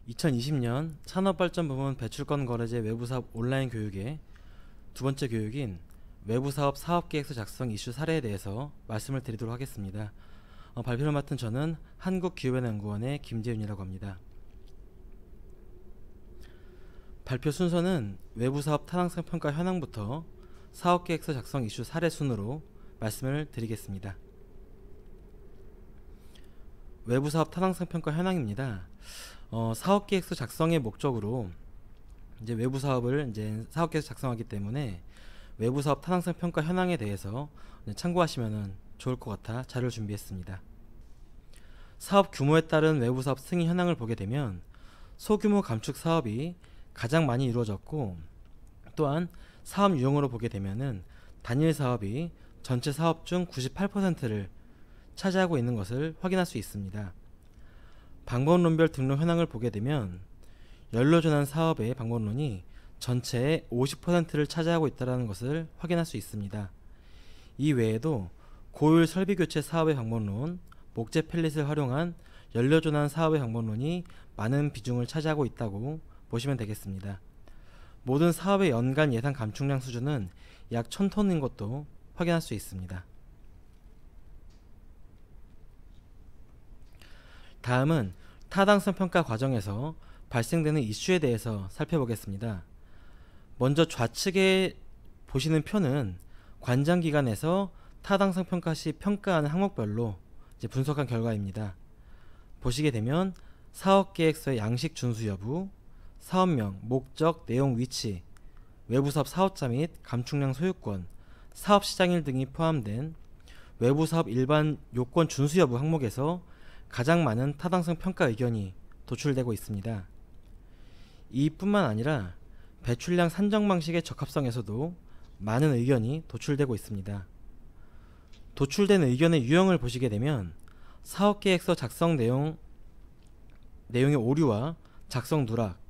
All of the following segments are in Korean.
2020년 산업발전부문 배출권거래제 외부사업 온라인 교육의 두 번째 교육인 외부사업 사업계획서 작성 이슈 사례에 대해서 말씀을 드리도록 하겠습니다. 발표를 맡은 저는 한국기후변화연구원의 김재윤이라고 합니다. 발표 순서는 외부사업 타당성 평가 현황부터 사업계획서 작성 이슈 사례 순으로 말씀을 드리겠습니다. 외부사업 타당성 평가 현황입니다. 사업계획서 작성의 목적으로 이제 외부사업을 사업계획서 작성하기 때문에 외부사업 타당성 평가 현황에 대해서 참고하시면 좋을 것 같아 자료를 준비했습니다. 사업 규모에 따른 외부사업 승인 현황을 보게 되면 소규모 감축 사업이 가장 많이 이루어졌고, 또한 사업 유형으로 보게 되면은 단일 사업이 전체 사업 중 98%를 차지하고 있는 것을 확인할 수 있습니다. 방법론별 등록 현황을 보게 되면 연료전환 사업의 방법론이 전체의 50%를 차지하고 있다는 것을 확인할 수 있습니다. 이 외에도 고효율 설비교체 사업의 방법론, 목재 펠릿을 활용한 연료전환 사업의 방법론이 많은 비중을 차지하고 있다고 보시면 되겠습니다. 모든 사업의 연간 예상 감축량 수준은 약 1000톤인 것도 확인할 수 있습니다. 다음은 타당성 평가 과정에서 발생되는 이슈에 대해서 살펴보겠습니다. 먼저 좌측에 보시는 표는 관장기관에서 타당성 평가 시 평가하는 항목별로 분석한 결과입니다. 보시게 되면 사업계획서의 양식 준수 여부, 사업명, 목적, 내용, 위치, 외부사업 사업자 및 감축량 소유권, 사업시장일 등이 포함된 외부사업 일반 요건 준수 여부 항목에서 가장 많은 타당성 평가 의견이 도출되고 있습니다. 이뿐만 아니라 배출량 산정 방식의 적합성에서도 많은 의견이 도출되고 있습니다. 도출된 의견의 유형을 보시게 되면 사업계획서 작성 내용의 오류와 작성 누락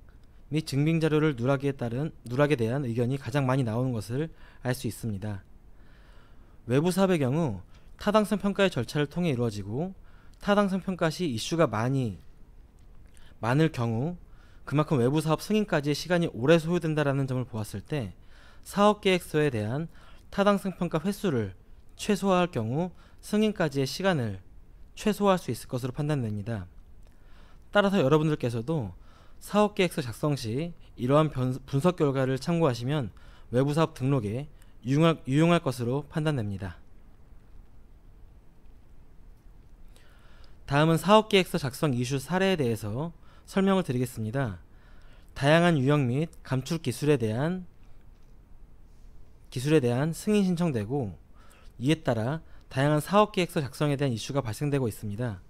및 증빙자료를 누락에 대한 의견이 가장 많이 나오는 것을 알 수 있습니다. 외부사업의 경우 타당성 평가의 절차를 통해 이루어지고, 타당성 평가 시 이슈가 많을 경우 그만큼 외부사업 승인까지의 시간이 오래 소요된다는 점을 보았을 때 사업계획서에 대한 타당성 평가 횟수를 최소화할 경우 승인까지의 시간을 최소화할 수 있을 것으로 판단됩니다. 따라서 여러분들께서도 사업계획서 작성 시 이러한 분석 결과를 참고하시면 외부사업 등록에 유용할 것으로 판단됩니다. 다음은 사업계획서 작성 이슈 사례에 대해서 설명을 드리겠습니다. 다양한 유형 및 감축 기술에 대한 승인 신청되고, 이에 따라 다양한 사업계획서 작성에 대한 이슈가 발생되고 있습니다.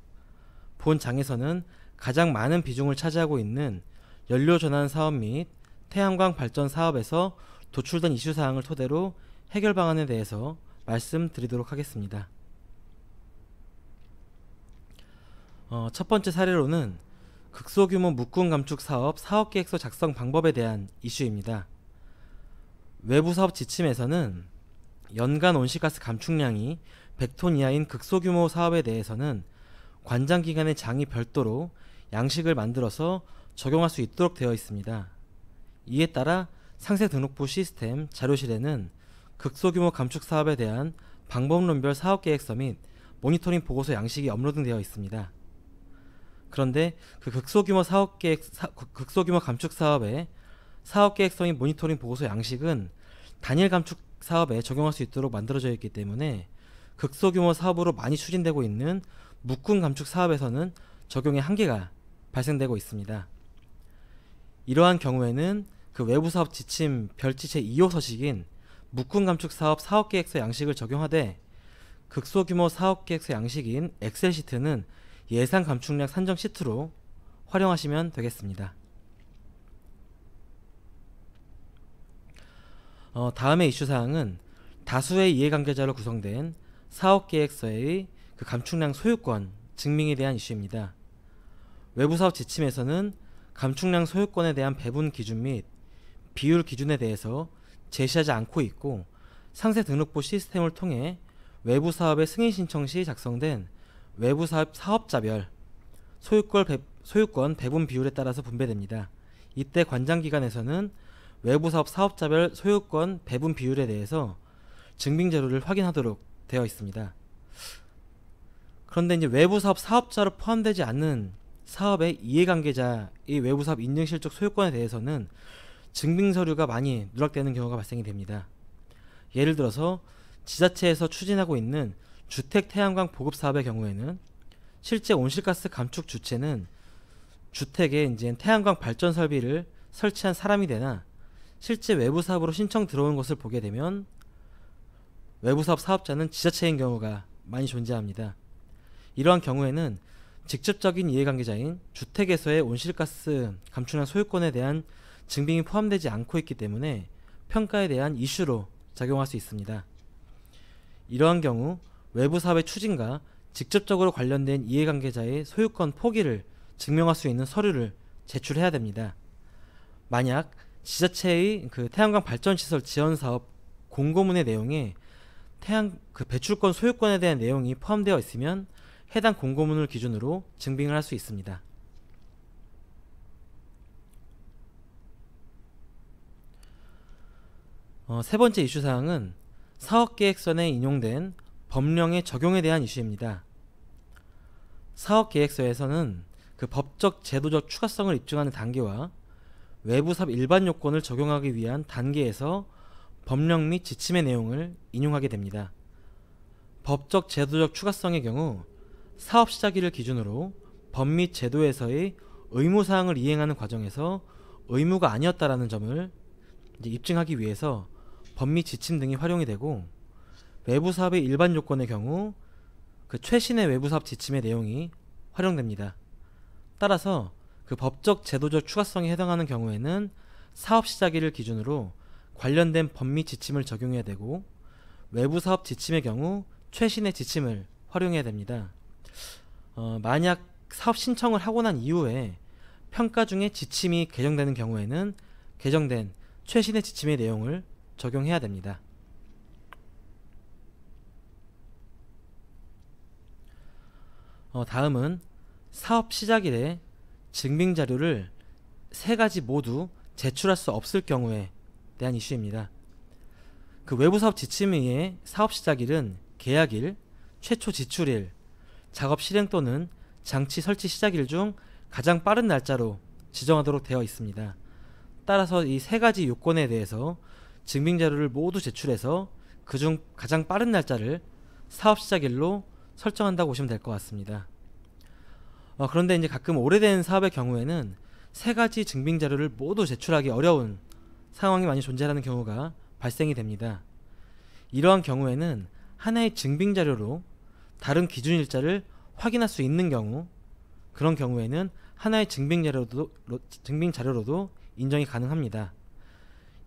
본 장에서는 가장 많은 비중을 차지하고 있는 연료전환 사업 및 태양광 발전 사업에서 도출된 이슈사항을 토대로 해결 방안에 대해서 말씀드리도록 하겠습니다. 첫 번째 사례로는 극소규모 묶음 감축 사업 사업계획서 작성 방법에 대한 이슈입니다. 외부사업 지침에서는 연간 온실가스 감축량이 100톤 이하인 극소규모 사업에 대해서는 관장기관의 장이 별도로 양식을 만들어서 적용할 수 있도록 되어 있습니다. 이에 따라 상세 등록부 시스템 자료실에는 극소규모 감축 사업에 대한 방법론별 사업계획서 및 모니터링 보고서 양식이 업로드되어 있습니다. 그런데 그 극소규모 감축 사업의 사업계획서 및 모니터링 보고서 양식은 단일 감축 사업에 적용할 수 있도록 만들어져 있기 때문에 극소규모 사업으로 많이 추진되고 있는 묶음 감축 사업에서는 적용의 한계가 발생되고 있습니다. 이러한 경우에는 그 외부사업 지침 별지 제2호 서식인 묶음 감축 사업 사업계획서 양식을 적용하되, 극소규모 사업계획서 양식인 엑셀 시트는 예상 감축량 산정 시트로 활용하시면 되겠습니다. 다음의 이슈사항은 다수의 이해관계자로 구성된 사업계획서의 그 감축량 소유권 증명에 대한 이슈입니다. 외부사업 지침에서는 감축량 소유권에 대한 배분 기준 및 비율 기준에 대해서 제시하지 않고 있고, 상세 등록부 시스템을 통해 외부사업의 승인 신청 시 작성된 외부사업 사업자별 소유권 배분 비율에 따라서 분배됩니다. 이때 관장기관에서는 외부사업 사업자별 소유권 배분 비율에 대해서 증빙자료를 확인하도록 되어 있습니다. 그런데 이제 외부사업 사업자로 포함되지 않는 사업의 이해관계자의 외부사업 인증실적 소유권에 대해서는 증빙서류가 많이 누락되는 경우가 발생이 됩니다. 예를 들어서 지자체에서 추진하고 있는 주택 태양광 보급 사업의 경우에는 실제 온실가스 감축 주체는 주택에 이제 태양광 발전 설비를 설치한 사람이 되나 실제 외부 사업으로 신청 들어온 것을 보게 되면 외부 사업 사업자는 지자체인 경우가 많이 존재합니다. 이러한 경우에는 직접적인 이해관계자인 주택에서의 온실가스 감축량 소유권에 대한 증빙이 포함되지 않고 있기 때문에 평가에 대한 이슈로 작용할 수 있습니다. 이러한 경우 외부 사업의 추진과 직접적으로 관련된 이해관계자의 소유권 포기를 증명할 수 있는 서류를 제출해야 됩니다. 만약 지자체의 태양광 발전시설 지원 사업 공고문의 내용에 배출권 소유권에 대한 내용이 포함되어 있으면 해당 공고문을 기준으로 증빙을 할 수 있습니다. 세 번째 이슈 사항은 사업계획서에 인용된 법령의 적용에 대한 이슈입니다. 사업계획서에서는 그 법적 제도적 추가성을 입증하는 단계와 외부사업 일반 요건을 적용하기 위한 단계에서 법령 및 지침의 내용을 인용하게 됩니다. 법적 제도적 추가성의 경우 사업 시작일을 기준으로 법 및 제도에서의 의무사항을 이행하는 과정에서 의무가 아니었다라는 점을 입증하기 위해서 법 및 지침 등이 활용이 되고, 외부사업의 일반 요건의 경우 그 최신의 외부사업 지침의 내용이 활용됩니다. 따라서 그 법적 제도적 추가성에 해당하는 경우에는 사업 시작일을 기준으로 관련된 법 및 지침을 적용해야 되고, 외부사업 지침의 경우 최신의 지침을 활용해야 됩니다. 만약 사업 신청을 하고 난 이후에 평가 중에 지침이 개정되는 경우에는 개정된 최신의 지침의 내용을 적용해야 됩니다. 다음은 사업 시작일에 증빙자료를 세 가지 모두 제출할 수 없을 경우에 대한 이슈입니다. 그 외부사업 지침에 의해 사업 시작일은 계약일, 최초 지출일, 작업 실행 또는 장치 설치 시작일 중 가장 빠른 날짜로 지정하도록 되어 있습니다. 따라서 이 세 가지 요건에 대해서 증빙자료를 모두 제출해서 그중 가장 빠른 날짜를 사업 시작일로 설정한다고 보시면 될 것 같습니다. 그런데 이제 가끔 오래된 사업의 경우에는 세 가지 증빙자료를 모두 제출하기 어려운 상황이 많이 존재하는 경우가 발생이 됩니다. 이러한 경우에는 하나의 증빙자료로 다른 기준일자를 확인할 수 있는 경우, 그런 경우에는 하나의 증빙자료로도 인정이 가능합니다.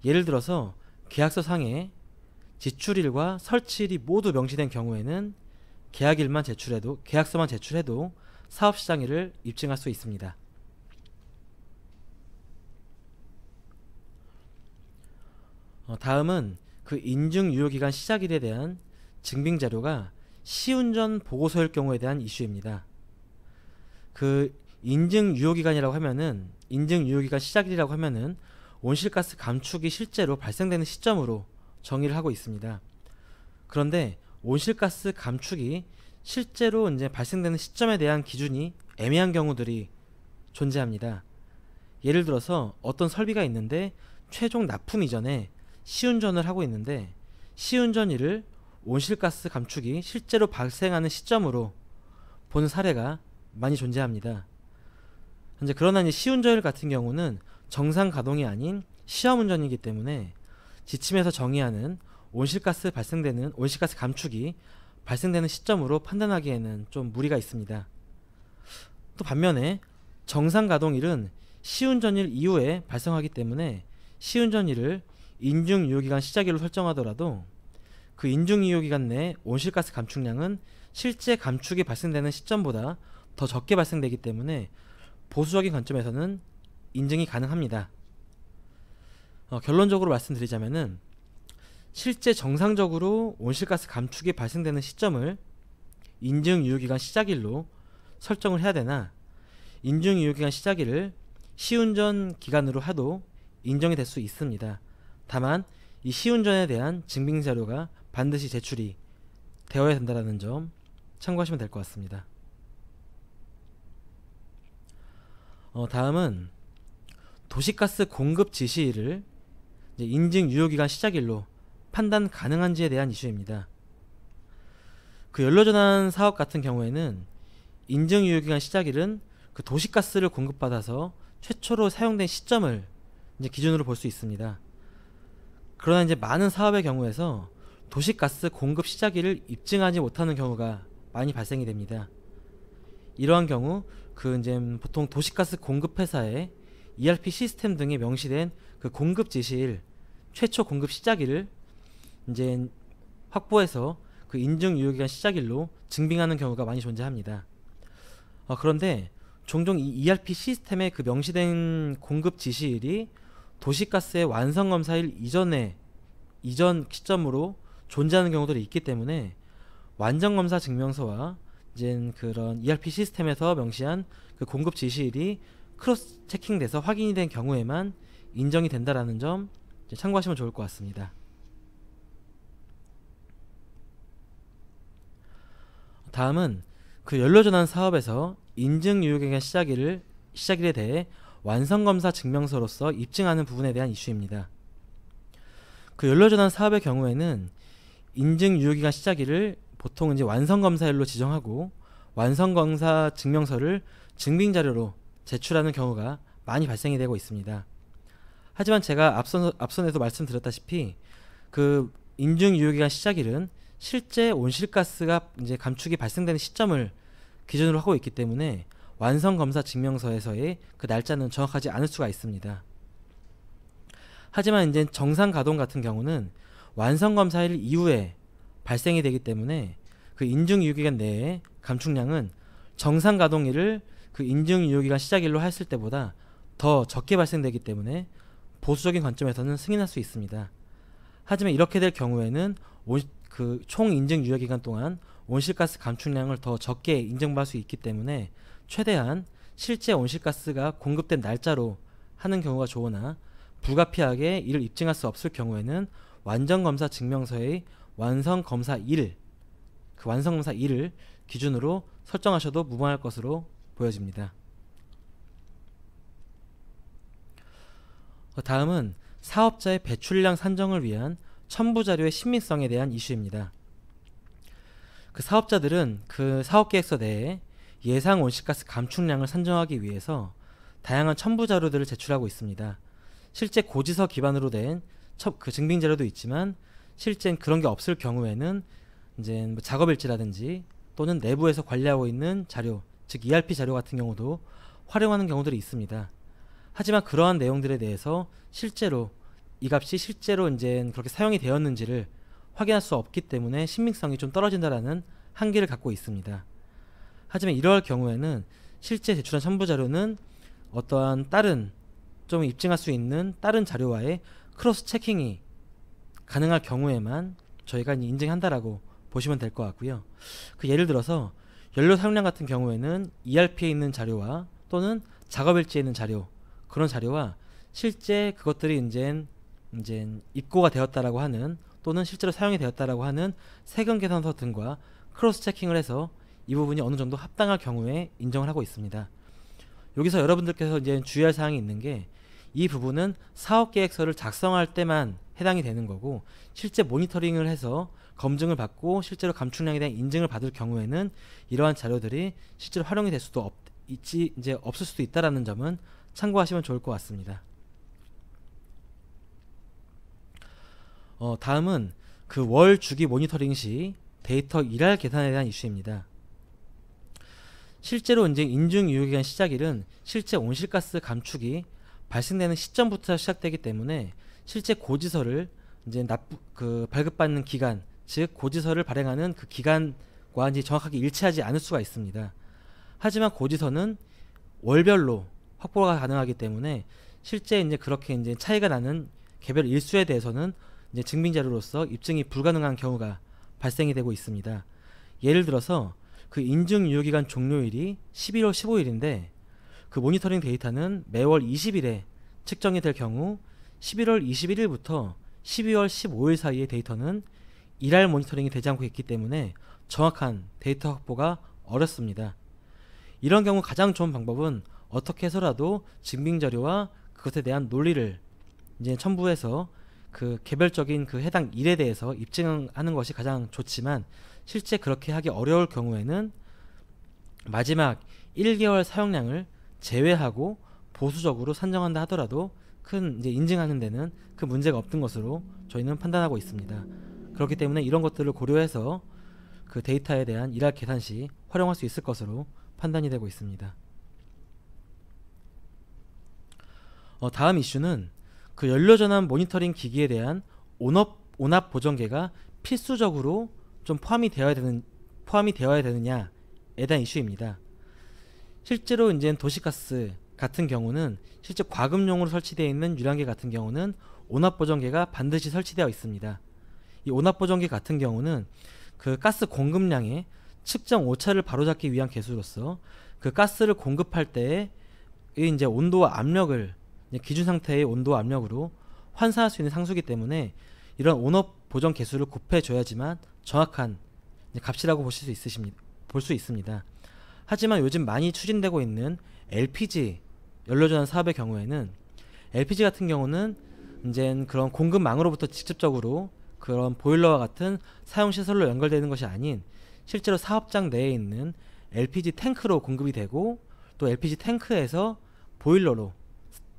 예를 들어서 계약서 상에 지출일과 설치일이 모두 명시된 경우에는 계약서만 제출해도 사업 시작일을 입증할 수 있습니다. 다음은 그 인증 유효기간 시작일에 대한 증빙자료가 시운전 보고서일 경우에 대한 이슈입니다. 그 인증 유효기간 시작일이라고 하면은 온실가스 감축이 실제로 발생되는 시점으로 정의를 하고 있습니다. 그런데 온실가스 감축이 실제로 이제 발생되는 시점에 대한 기준이 애매한 경우들이 존재합니다. 예를 들어서 어떤 설비가 있는데 최종 납품 이전에 시운전을 하고 있는데 시운전일을 온실가스 감축이 실제로 발생하는 시점으로 보는 사례가 많이 존재합니다. 그러나 이제 시운전일 같은 경우는 정상 가동이 아닌 시험 운전이기 때문에 지침에서 정의하는 온실가스 감축이 발생되는 시점으로 판단하기에는 좀 무리가 있습니다. 또 반면에 정상 가동일은 시운전일 이후에 발생하기 때문에 시운전일을 인증유효기간 시작일로 설정하더라도 그 인증유효기간 내 온실가스 감축량은 실제 감축이 발생되는 시점보다 더 적게 발생되기 때문에 보수적인 관점에서는 인증이 가능합니다. 결론적으로 말씀드리자면은 실제 정상적으로 온실가스 감축이 발생되는 시점을 인증유효기간 시작일로 설정을 해야 되나, 인증유효기간 시작일을 시운전 기간으로 해도 인정이 될 수 있습니다. 다만 이 시운전에 대한 증빙자료가 반드시 제출이 되어야 된다는 점 참고하시면 될 것 같습니다. 다음은 도시가스 공급 지시일을 인증 유효기간 시작일로 판단 가능한지에 대한 이슈입니다. 그 연료전환 사업 같은 경우에는 인증 유효기간 시작일은 그 도시가스를 공급받아서 최초로 사용된 시점을 이제 기준으로 볼 수 있습니다. 그러나 이제 많은 사업의 경우에서 도시가스 공급 시작일을 입증하지 못하는 경우가 많이 발생이 됩니다. 이러한 경우 그 이제 보통 도시가스 공급 회사의 ERP 시스템 등에 명시된 그 공급 지시일, 최초 공급 시작일을 이제 확보해서 그 인증 유효기간 시작일로 증빙하는 경우가 많이 존재합니다. 그런데 종종 이 ERP 시스템에 그 명시된 공급 지시일이 도시가스의 완성 검사일 이전 시점으로 존재하는 경우들이 있기 때문에 완전 검사 증명서와 이제 그런 ERP 시스템에서 명시한 그 공급 지시일이 크로스 체킹돼서 확인이 된 경우에만 인정이 된다라는 점 참고하시면 좋을 것 같습니다. 다음은 그 연료전환 사업에서 인증 유효기간 시작일에 대해 완성검사 증명서로서 입증하는 부분에 대한 이슈입니다. 그 연료전환 사업의 경우에는 인증 유효기간 시작일을 보통 이제 완성검사일로 지정하고 완성검사 증명서를 증빙자료로 제출하는 경우가 많이 발생이 되고 있습니다. 하지만 제가 앞선에도 말씀드렸다시피 그 인증 유효기간 시작일은 실제 온실가스가 이제 감축이 발생되는 시점을 기준으로 하고 있기 때문에 완성검사 증명서에서의 그 날짜는 정확하지 않을 수가 있습니다. 하지만 이제 정상 가동 같은 경우는 완성검사일 이후에 발생이 되기 때문에 그 인증 유효기간 내에 감축량은 정상 가동일을 그 인증 유효기간 시작일로 했을 때보다 더 적게 발생되기 때문에 보수적인 관점에서는 승인할 수 있습니다. 하지만 이렇게 될 경우에는 그 총 인증 유효기간 동안 온실가스 감축량을 더 적게 인정받을 수 있기 때문에 최대한 실제 온실가스가 공급된 날짜로 하는 경우가 좋으나 불가피하게 이를 입증할 수 없을 경우에는 완전검사 증명서의 완성검사일을 기준으로 설정하셔도 무방할 것으로 보여집니다. 다음은 사업자의 배출량 산정을 위한 첨부자료의 신빙성에 대한 이슈입니다. 그 사업자들은 그 사업계획서 내에 예상 온실가스 감축량을 산정하기 위해서 다양한 첨부자료들을 제출하고 있습니다. 실제 고지서 기반으로 된 그 증빙자료도 있지만 실제는 그런 게 없을 경우에는 이제 뭐 작업일지라든지 또는 내부에서 관리하고 있는 자료, 즉 ERP 자료 같은 경우도 활용하는 경우들이 있습니다. 하지만 그러한 내용들에 대해서 실제로 이 값이 실제로 이제 그렇게 사용이 되었는지를 확인할 수 없기 때문에 신빙성이 좀 떨어진다라는 한계를 갖고 있습니다. 하지만 이러할 경우에는 실제 제출한 첨부 자료는 어떠한 다른 좀 입증할 수 있는 다른 자료와의 크로스 체킹이 가능할 경우에만 저희가 인증한다라고 보시면 될 것 같고요. 그 예를 들어서 연료 사용량 같은 경우에는 ERP에 있는 자료와 또는 작업일지에 있는 자료, 그런 자료와 실제 그것들이 이제 입고가 되었다라고 하는 또는 실제로 사용이 되었다라고 하는 세금 계산서 등과 크로스 체킹을 해서 이 부분이 어느 정도 합당할 경우에 인정을 하고 있습니다. 여기서 여러분들께서 이제 주의할 사항이 있는 게 이 부분은 사업계획서를 작성할 때만 해당이 되는 거고 실제 모니터링을 해서 검증을 받고 실제로 감축량에 대한 인증을 받을 경우에는 이러한 자료들이 실제로 활용이 될 수도 없을 수도 있다라는 점은 참고하시면 좋을 것 같습니다. 다음은 그 월 주기 모니터링 시 데이터 일할 계산에 대한 이슈입니다. 실제로 이제 인증 유효기간 시작일은 실제 온실가스 감축이 발생되는 시점부터 시작되기 때문에 실제 고지서를 이제 발급받는 기간, 즉 고지서를 발행하는 그 기간과 이제 정확하게 일치하지 않을 수가 있습니다. 하지만 고지서는 월별로 확보가 가능하기 때문에 실제 이제 그렇게 이제 차이가 나는 개별 일수에 대해서는 이제 증빙 자료로서 입증이 불가능한 경우가 발생이 되고 있습니다. 예를 들어서 그 인증 유효기간 종료일이 11월 15일인데 그 모니터링 데이터는 매월 20일에 측정이 될 경우 11월 21일부터 12월 15일 사이의 데이터는 일할 모니터링이 되지 않고 있기 때문에 정확한 데이터 확보가 어렵습니다. 이런 경우 가장 좋은 방법은 어떻게 해서라도 증빙 자료와 그것에 대한 논리를 이제 첨부해서 그 개별적인 그 해당 일에 대해서 입증하는 것이 가장 좋지만, 실제 그렇게 하기 어려울 경우에는 마지막 1개월 사용량을 제외하고 보수적으로 산정한다 하더라도 큰 이제 인증하는 데는 큰 문제가 없는 것으로 저희는 판단하고 있습니다. 그렇기 때문에 이런 것들을 고려해서 그 데이터에 대한 일할 계산 시 활용할 수 있을 것으로 판단이 되고 있습니다. 다음 이슈는 그 연료전환 모니터링 기기에 대한 온압 보정계가 필수적으로 좀 포함이 되어야 되느냐에 대한 이슈입니다. 실제로 이제 도시가스 같은 경우는 실제 과금용으로 설치되어 있는 유량계 같은 경우는 온압 보정계가 반드시 설치되어 있습니다. 이 온압 보정계 같은 경우는 그 가스 공급량의 측정 오차를 바로잡기 위한 개수로서 그 가스를 공급할 때의 이제 온도와 압력을 기준 상태의 온도와 압력으로 환산할 수 있는 상수이기 때문에 이런 온압 보정 개수를 곱해줘야지만 정확한 값이라고 볼 수 있습니다. 하지만 요즘 많이 추진되고 있는 LPG 연료전환 사업의 경우에는 LPG 같은 경우는 이제 그런 공급망으로부터 직접적으로 그런 보일러와 같은 사용시설로 연결되는 것이 아닌 실제로 사업장 내에 있는 LPG 탱크로 공급이 되고, 또 LPG 탱크에서 보일러로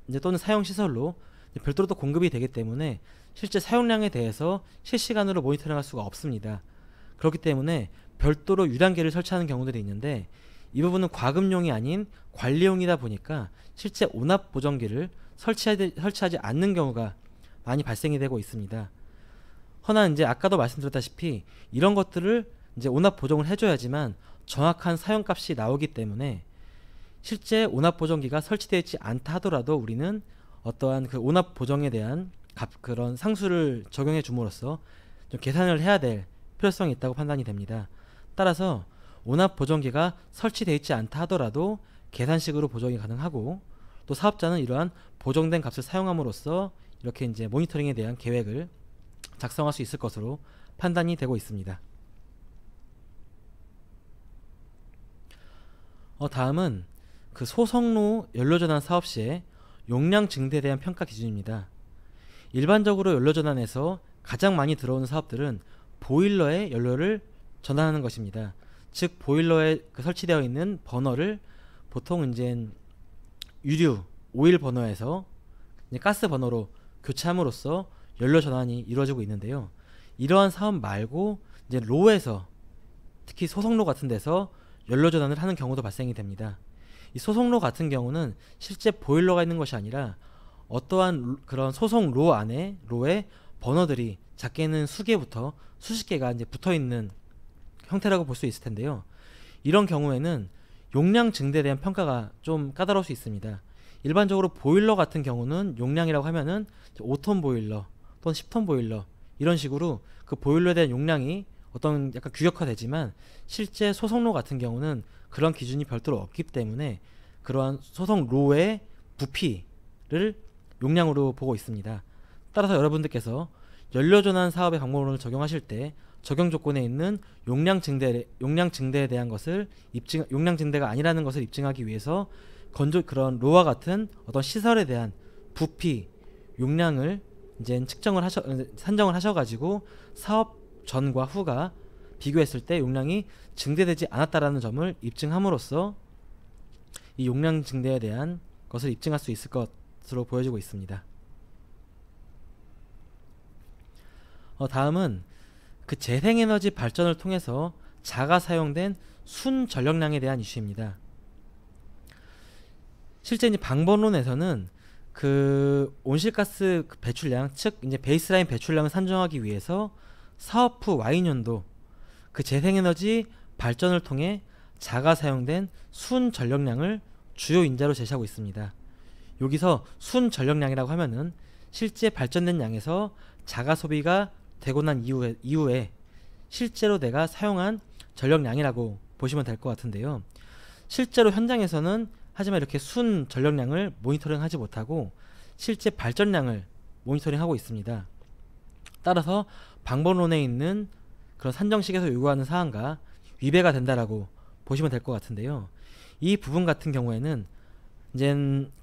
이제 또는 사용시설로 별도로 또 공급이 되기 때문에 실제 사용량에 대해서 실시간으로 모니터링할 수가 없습니다. 그렇기 때문에 별도로 유량계를 설치하는 경우들이 있는데, 이 부분은 과금용이 아닌 관리용이다 보니까 실제 온압 보정기를 설치하지 않는 경우가 많이 발생이 되고 있습니다. 허나 이제 아까도 말씀드렸다시피 이런 것들을 이제 온압 보정을 해줘야지만 정확한 사용값이 나오기 때문에 실제 온압 보정기가 설치되어 있지 않다 하더라도 우리는 어떠한 그 온압 보정에 대한 그런 상수를 적용해 줌으로써 좀 계산을 해야 될 필요성이 있다고 판단이 됩니다. 따라서 온압 보정기가 설치되어 있지 않다 하더라도 계산식으로 보정이 가능하고, 또 사업자는 이러한 보정된 값을 사용함으로써 이렇게 이제 모니터링에 대한 계획을 작성할 수 있을 것으로 판단이 되고 있습니다. 다음은 그 소성로 연료전환 사업 시에 용량 증대에 대한 평가 기준입니다. 일반적으로 연료전환에서 가장 많이 들어오는 사업들은 보일러에 연료를 전환하는 것입니다. 즉 보일러에 설치되어 있는 버너를 보통 이제 유류 오일 버너에서 가스 버너로 교체함으로써 연료 전환이 이루어지고 있는데요. 이러한 사업 말고 이제 로에서, 특히 소속로 같은 데서 연료 전환을 하는 경우도 발생이 됩니다. 이 소속로 같은 경우는 실제 보일러가 있는 것이 아니라 어떠한 그런 소속로 안에 로에 버너들이 작게는 수개부터 수십 개가 이제 붙어 있는 형태라고 볼 수 있을 텐데요. 이런 경우에는 용량 증대에 대한 평가가 좀 까다로울 수 있습니다. 일반적으로 보일러 같은 경우는 용량이라고 하면은 5톤 보일러 또는 10톤 보일러 이런 식으로 그 보일러에 대한 용량이 어떤 약간 규격화되지만, 실제 소속로 같은 경우는 그런 기준이 별도로 없기 때문에 그러한 소속로의 부피를 용량으로 보고 있습니다. 따라서 여러분들께서 연료전환 사업의 방법론을 적용하실 때 적용 조건에 있는 용량 증대에 대한 것을 용량 증대가 아니라는 것을 입증하기 위해서 그런 로와 같은 어떤 시설에 대한 부피, 용량을 이제 산정을 하셔가지고 사업 전과 후가 비교했을 때 용량이 증대되지 않았다라는 점을 입증함으로써 이 용량 증대에 대한 것을 입증할 수 있을 것으로 보여지고 있습니다. 다음은 그 재생에너지 발전을 통해서 자가 사용된 순전력량에 대한 이슈입니다. 실제 이제 방법론에서는 그 온실가스 배출량, 즉 이제 베이스라인 배출량을 산정하기 위해서 사업 후 Y년도 그 재생에너지 발전을 통해 자가 사용된 순전력량을 주요 인자로 제시하고 있습니다. 여기서 순전력량이라고 하면은 실제 발전된 양에서 자가 소비가 되고 난 이후에 실제로 내가 사용한 전력량이라고 보시면 될 것 같은데요. 실제로 현장에서는 하지만 이렇게 순 전력량을 모니터링하지 못하고 실제 발전량을 모니터링하고 있습니다. 따라서 방법론에 있는 그런 산정식에서 요구하는 사항과 위배가 된다라고 보시면 될 것 같은데요. 이 부분 같은 경우에는 이제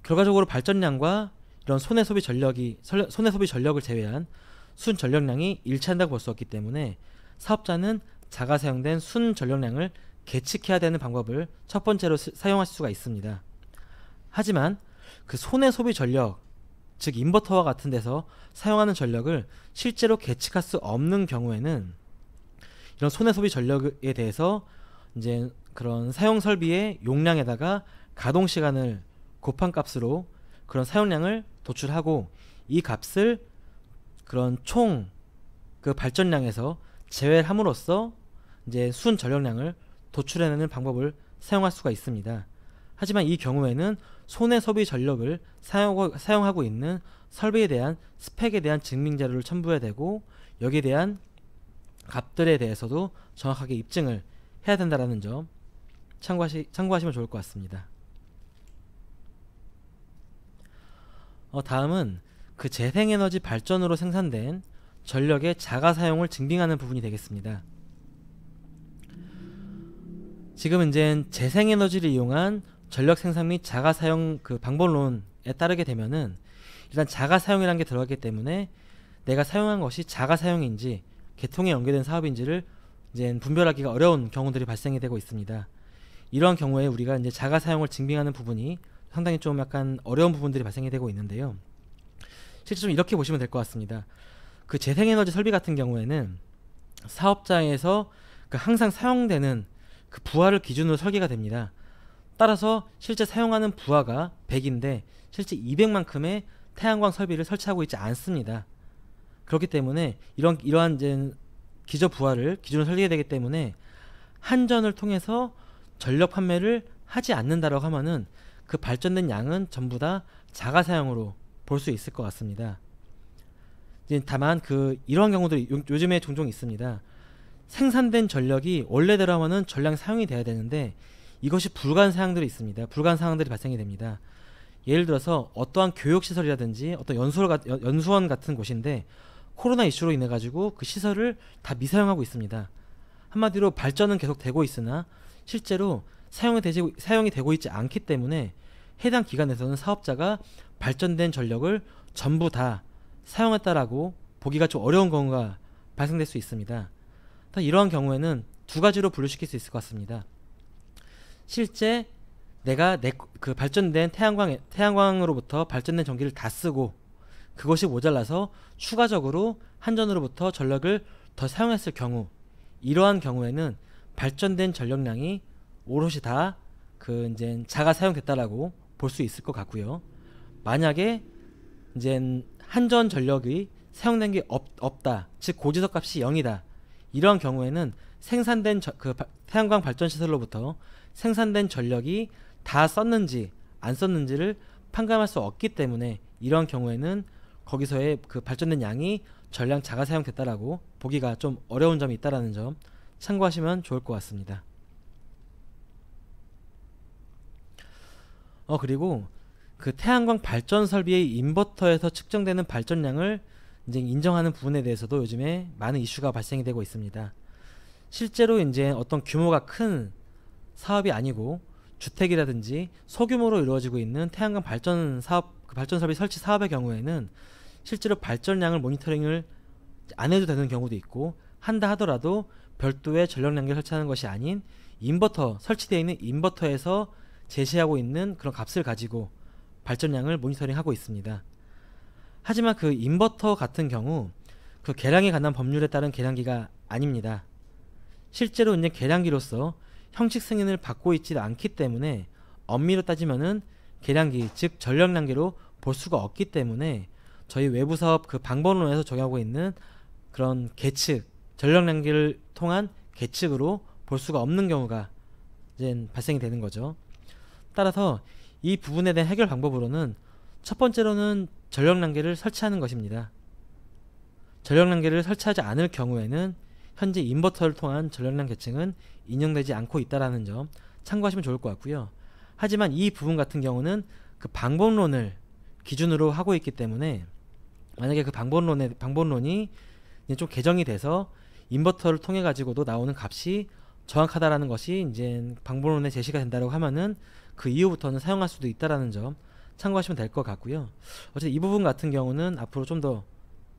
결과적으로 발전량과 이런 손해 소비 전력을 제외한 순 전력량이 일치한다고 볼 수 없기 때문에 사업자는 자가 사용된 순 전력량을 계측해야 되는 방법을 첫 번째로 사용할 수가 있습니다. 하지만 그 손해 소비 전력, 즉 인버터와 같은 데서 사용하는 전력을 실제로 계측할 수 없는 경우에는 이런 손해 소비 전력에 대해서 이제 그런 사용 설비의 용량에다가 가동 시간을 곱한 값으로 그런 사용량을 도출하고 이 값을 그런 총 그 발전량에서 제외를 함으로써 이제 순 전력량을 도출해내는 방법을 사용할 수가 있습니다. 하지만 이 경우에는 손해 소비 전력을 사용하고 있는 설비에 대한 스펙에 대한 증명 자료를 첨부해야 되고 여기에 대한 값들에 대해서도 정확하게 입증을 해야 된다는 점 참고하시면 좋을 것 같습니다. 다음은 그 재생에너지 발전으로 생산된 전력의 자가 사용을 증빙하는 부분이 되겠습니다. 지금 이제 재생에너지를 이용한 전력 생산 및 자가 사용 그 방법론에 따르게 되면은 일단 자가 사용이라는 게 들어가기 때문에 내가 사용한 것이 자가 사용인지 계통에 연계된 사업인지를 이제 분별하기가 어려운 경우들이 발생이 되고 있습니다. 이러한 경우에 우리가 이제 자가 사용을 증빙하는 부분이 상당히 좀 약간 어려운 부분들이 발생이 되고 있는데요. 실제 좀 이렇게 보시면 될 것 같습니다. 그 재생에너지 설비 같은 경우에는 사업장에서 그 항상 사용되는 그 부하를 기준으로 설계가 됩니다. 따라서 실제 사용하는 부하가 100인데 실제 200만큼의 태양광 설비를 설치하고 있지 않습니다. 그렇기 때문에 이러한 이제 기저 부하를 기준으로 설계해야 되기 때문에 한전을 통해서 전력 판매를 하지 않는다라고 하면은 그 발전된 양은 전부 다 자가 사용으로 볼 수 있을 것 같습니다. 다만 이러한 경우들이 요즘에 종종 있습니다. 생산된 전력이 원래대로 하면은 전량 사용이 돼야 되는데 이것이 불가한 사항들이 있습니다. 불가한 상황들이 발생이 됩니다. 예를 들어서 어떠한 교육시설이라든지 어떤 연수원 같은 곳인데 코로나 이슈로 인해 가지고 그 시설을 다 미사용하고 있습니다. 한마디로 발전은 계속 되고 있으나 실제로 사용이 되고 있지 않기 때문에 해당 기관에서는 사업자가 발전된 전력을 전부 다 사용했다라고 보기가 좀 어려운 경우가 발생될 수 있습니다. 이러한 경우에는 두 가지로 분류시킬 수 있을 것 같습니다. 실제 내가 그 발전된 태양광으로부터 발전된 전기를 다 쓰고 그것이 모자라서 추가적으로 한전으로부터 전력을 더 사용했을 경우, 이러한 경우에는 발전된 전력량이 오롯이 다 이제 자가 사용됐다라고 볼 수 있을 것 같고요. 만약에 이제 한전 전력이 사용된 게 없다, 즉 고지서 값이 0이다. 이러한 경우에는 생산된 태양광 발전 시설로부터 생산된 전력이 다 썼는지 안 썼는지를 판가름할 수 없기 때문에 이러한 경우에는 거기서의 그 발전된 양이 전량 자가 사용됐다라고 보기가 좀 어려운 점이 있다라는 점 참고하시면 좋을 것 같습니다. 그리고 그 태양광 발전 설비의 인버터에서 측정되는 발전량을 이제 인정하는 부분에 대해서도 요즘에 많은 이슈가 발생이 되고 있습니다. 실제로 이제 어떤 규모가 큰 사업이 아니고 주택이라든지 소규모로 이루어지고 있는 태양광 발전 설비 설치 사업의 경우에는 실제로 발전량을 모니터링을 안 해도 되는 경우도 있고, 한다 하더라도 별도의 전력량계를 설치하는 것이 아닌 설치되어 있는 인버터에서 제시하고 있는 그런 값을 가지고 발전량을 모니터링하고 있습니다. 하지만 그 인버터 같은 경우 그 계량에 관한 법률에 따른 계량기가 아닙니다. 실제로 이제 계량기로서 형식 승인을 받고 있지 않기 때문에 엄밀로 따지면은 계량기, 즉 전력량계로 볼 수가 없기 때문에 저희 외부 사업 그 방법론에서 적용하고 있는 그런 계측, 전력량계를 통한 계측으로 볼 수가 없는 경우가 이제 발생이 되는 거죠. 따라서 이 부분에 대한 해결 방법으로는 첫 번째로는 전력량계를 설치하는 것입니다. 전력량계를 설치하지 않을 경우에는 현재 인버터를 통한 전력량 계층은 인정되지 않고 있다는 점 참고하시면 좋을 것 같고요. 하지만 이 부분 같은 경우는 그 방법론을 기준으로 하고 있기 때문에 만약에 그 방법론이 이제 좀 개정이 돼서 인버터를 통해 가지고도 나오는 값이 정확하다라는 것이 이제 방법론에 제시가 된다고 하면은 그 이후부터는 사용할 수도 있다라는 점 참고하시면 될 것 같고요. 어쨌든 이 부분 같은 경우는 앞으로 좀 더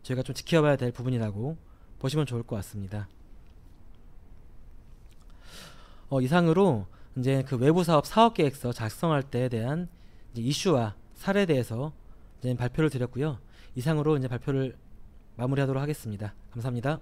저희가 좀 지켜봐야 될 부분이라고 보시면 좋을 것 같습니다. 이상으로 이제 그 외부 사업 사업 계획서 작성할 때에 대한 이제 이슈와 사례에 대해서 이제 발표를 드렸고요. 이상으로 이제 발표를 마무리하도록 하겠습니다. 감사합니다.